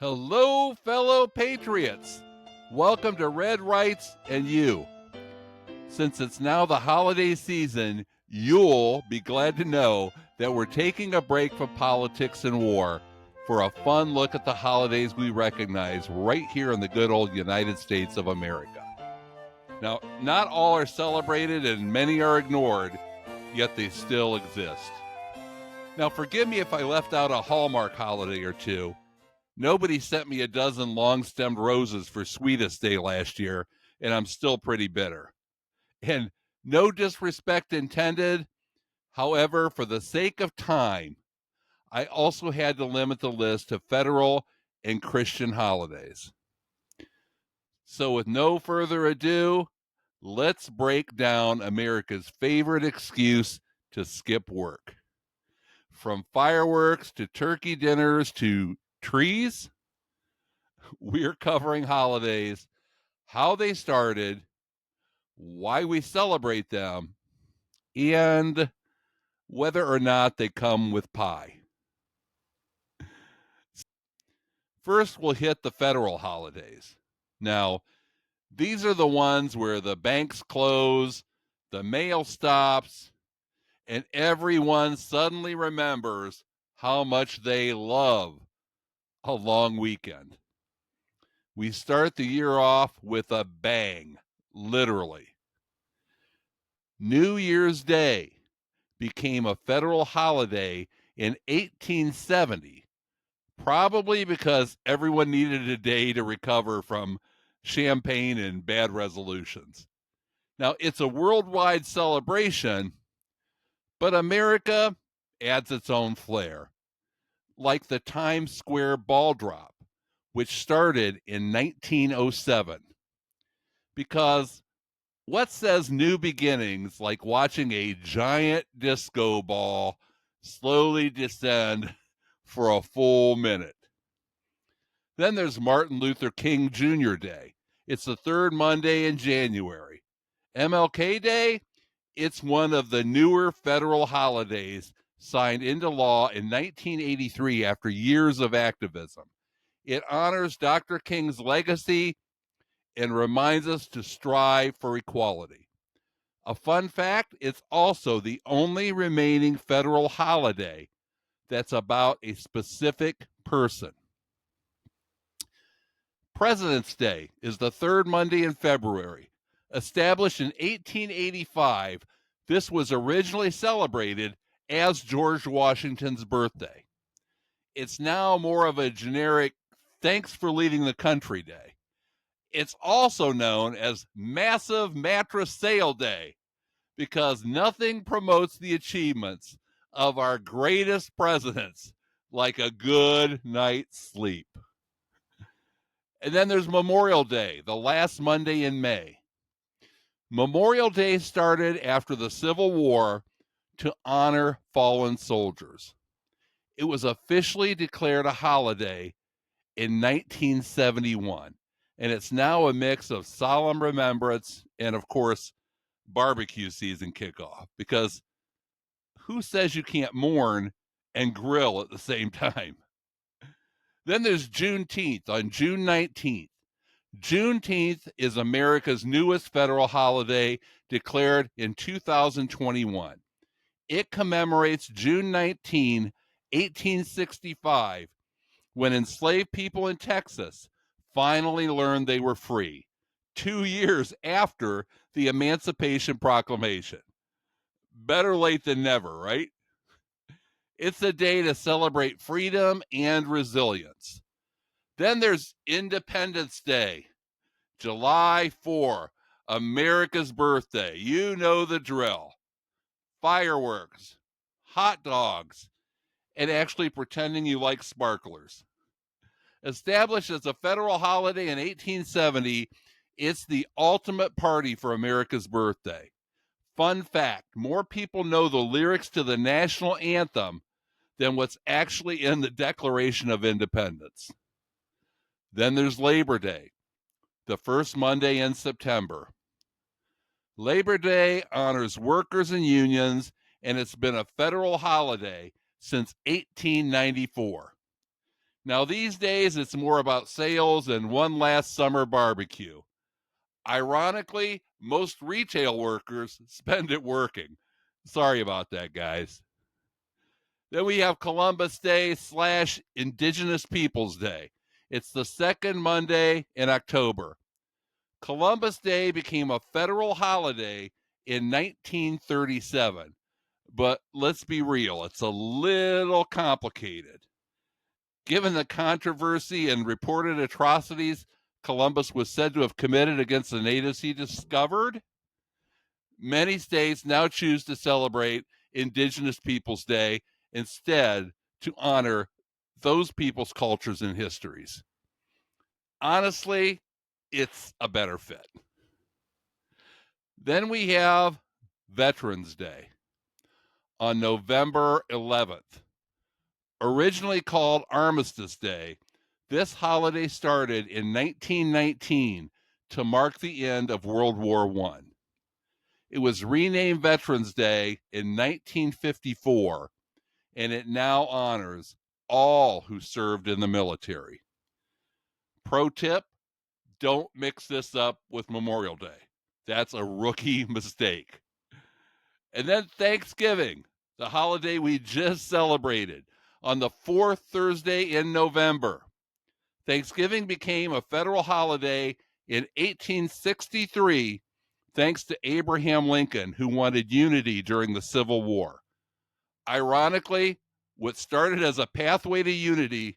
Hello, fellow patriots. Welcome to Red Rights and You. Since it's now the holiday season, you'll be glad to know that we're taking a break from politics and war for a fun look at the holidays we recognize right here in the good old United States of America. Now, not all are celebrated and many are ignored, yet they still exist. Now, forgive me if I left out a Hallmark holiday or two. Nobody sent me a dozen long-stemmed roses for Sweetest Day last year, and I'm still pretty bitter. And no disrespect intended. However, for the sake of time, I also had to limit the list to federal and Christian holidays. So with no further ado, let's break down America's favorite excuse to skip work. From fireworks to turkey dinners to trees, we're covering holidays, how they started, why we celebrate them, and whether or not they come with pie. First, we'll hit the federal holidays. Now, these are the ones where the banks close, the mail stops, and everyone suddenly remembers how much they love a long weekend. We start the year off with a bang, literally. New Year's Day became a federal holiday in 1870, probably because everyone needed a day to recover from champagne and bad resolutions. Now, it's a worldwide celebration, but America adds its own flair, like the Times Square ball drop, which started in 1907. Because what says new beginnings like watching a giant disco ball slowly descend for a full minute? Then there's Martin Luther King Jr. Day. It's the third Monday in January. MLK Day, it's one of the newer federal holidays signed into law in 1983 after years of activism. It honors Dr. King's legacy and reminds us to strive for equality. A fun fact, it's also the only remaining federal holiday that's about a specific person. President's Day is the third Monday in February. Established in 1885, this was originally celebrated as George Washington's birthday. It's now more of a generic thanks for leading the country day. It's also known as Massive Mattress Sale Day because nothing promotes the achievements of our greatest presidents like a good night's sleep. And then there's Memorial Day, the last Monday in May. Memorial Day started after the Civil War to honor fallen soldiers. It was officially declared a holiday in 1971, and it's now a mix of solemn remembrance and, of course, barbecue season kickoff, because who says you can't mourn and grill at the same time? Then there's Juneteenth on June 19th. Juneteenth is America's newest federal holiday declared in 2021. It commemorates June 19, 1865, when enslaved people in Texas finally learned they were free, 2 years after the Emancipation Proclamation. Better late than never, right? It's a day to celebrate freedom and resilience. Then there's Independence Day, July 4, America's birthday. You know the drill. Fireworks, hot dogs, and actually pretending you like sparklers. Established as a federal holiday in 1870, it's the ultimate party for America's birthday. Fun fact, more people know the lyrics to the national anthem than what's actually in the Declaration of Independence. Then there's Labor Day, the first Monday in September. Labor Day honors workers and unions, and it's been a federal holiday since 1894. Now, these days, it's more about sales and one last summer barbecue. Ironically, most retail workers spend it working. Sorry about that, guys. Then we have Columbus Day / Indigenous Peoples Day. It's the second Monday in October. Columbus Day became a federal holiday in 1937. But let's be real, it's a little complicated. Given the controversy and reported atrocities Columbus was said to have committed against the natives he discovered, many states now choose to celebrate Indigenous Peoples Day instead to honor those people's cultures and histories. Honestly, it's a better fit. Then we have Veterans Day on November 11th. Originally called Armistice Day, this holiday started in 1919 to mark the end of World War I. It was renamed Veterans Day in 1954, and it now honors all who served in the military. Pro tip, don't mix this up with Memorial Day. That's a rookie mistake. And then Thanksgiving, the holiday we just celebrated, on the fourth Thursday in November. Thanksgiving became a federal holiday in 1863 thanks to Abraham Lincoln, who wanted unity during the Civil War. Ironically, what started as a pathway to unity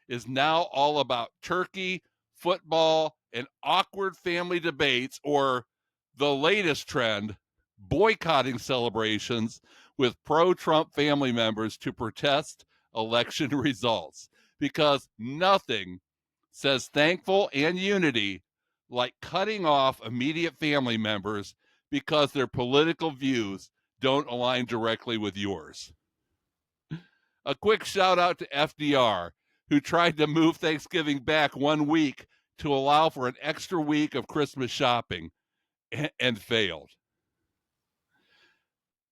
is now all about turkey, football, and awkward family debates, or the latest trend, boycotting celebrations with pro-Trump family members to protest election results. Because nothing says thankful and unity like cutting off immediate family members because their political views don't align directly with yours. A quick shout out to FDR, who tried to move Thanksgiving back 1 week to allow for an extra week of Christmas shopping and failed.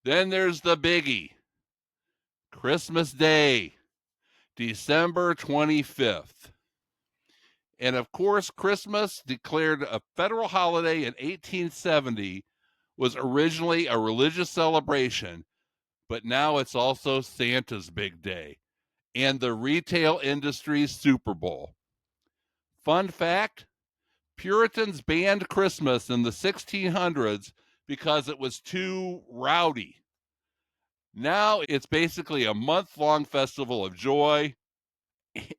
Then there's the biggie, Christmas Day, December 25th. And of course, Christmas, declared a federal holiday in 1870, was originally a religious celebration, but now it's also Santa's big day and the retail industry's Super Bowl. Fun fact, Puritans banned Christmas in the 1600s because it was too rowdy. Now it's basically a month-long festival of joy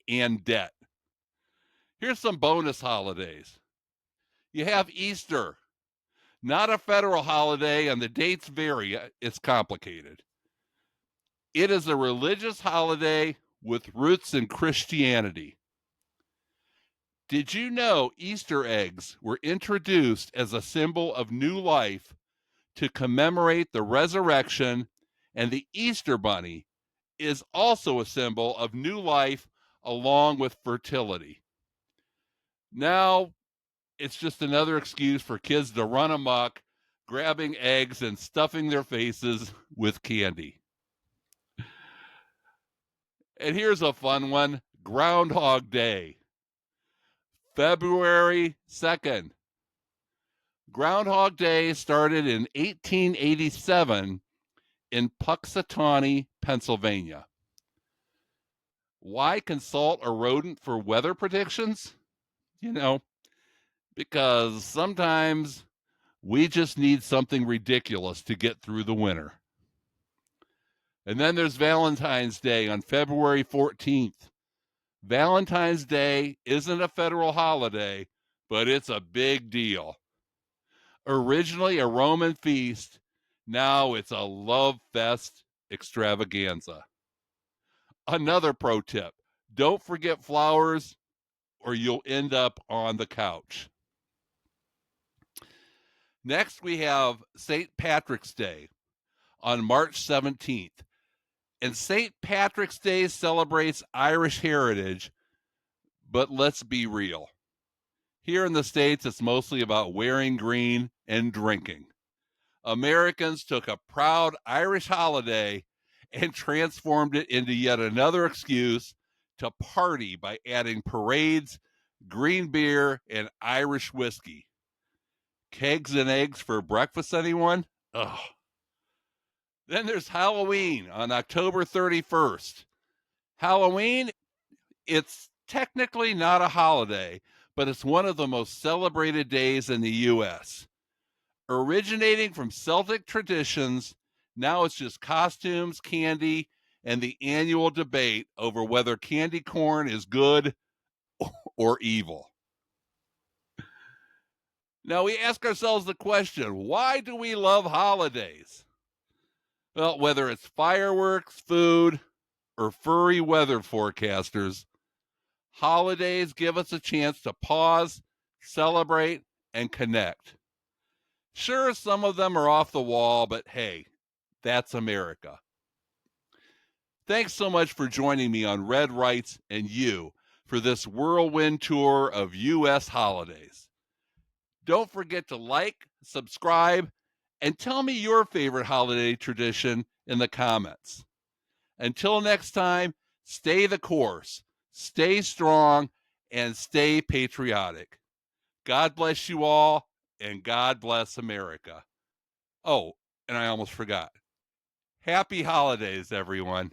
and debt. Here's some bonus holidays. You have Easter, not a federal holiday, and the dates vary. It's complicated. It is a religious holiday with roots in Christianity. Did you know Easter eggs were introduced as a symbol of new life to commemorate the resurrection, and the Easter Bunny is also a symbol of new life along with fertility? Now, it's just another excuse for kids to run amok, grabbing eggs and stuffing their faces with candy. And here's a fun one, Groundhog Day, February 2nd. Groundhog Day started in 1887 in Puxatawney, Pennsylvania. Why consult a rodent for weather predictions? Because sometimes we just need something ridiculous to get through the winter. And then there's Valentine's Day on February 14th. Valentine's Day isn't a federal holiday, but it's a big deal. Originally a Roman feast, now it's a love fest extravaganza. Another pro tip, don't forget flowers or you'll end up on the couch. Next, we have St. Patrick's Day on March 17th. And St. Patrick's Day celebrates Irish heritage, but let's be real. Here in the States, it's mostly about wearing green and drinking. Americans took a proud Irish holiday and transformed it into yet another excuse to party by adding parades, green beer, and Irish whiskey. Kegs and eggs for breakfast, anyone? Ugh. Then there's Halloween on October 31st. Halloween, it's technically not a holiday, but it's one of the most celebrated days in the U.S. Originating from Celtic traditions, now it's just costumes, candy, and the annual debate over whether candy corn is good or evil. Now we ask ourselves the question, why do we love holidays? Well, whether it's fireworks, food, or furry weather forecasters, holidays give us a chance to pause, celebrate, and connect. Sure, some of them are off the wall, but hey, that's America. Thanks so much for joining me on Red Rights and You for this whirlwind tour of U.S. holidays. Don't forget to like, subscribe, and tell me your favorite holiday tradition in the comments. Until next time, stay the course, stay strong, and stay patriotic. God bless you all, and God bless America. Oh, and I almost forgot. Happy holidays, everyone.